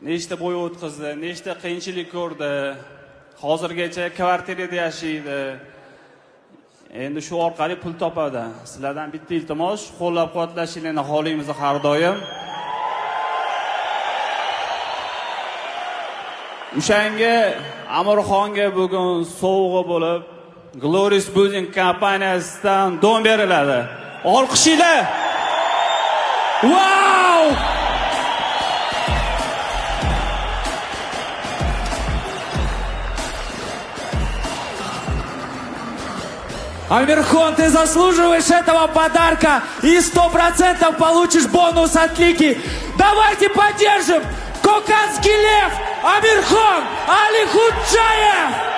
nechta bo'y o'tkazdi, nechta qiyinchilik ko'rdi. Hozirgacha kvartirada yashaydi. Endi shu orqali pul topadi. Sizlardan bitta iltimos, qo'llab-quvvatlashinglarni xohlaymiz har doim. O'shanga Amirxonga bugun sovg'a bo'lib, Glorious Building kompaniyasidan don beriladi. Olqishinglar. Wow! Амирхон, ты заслуживаешь этого подарка и 100% получишь бонус от Лики. Давайте поддержим Коканский лев Амирхон Алихуджаев!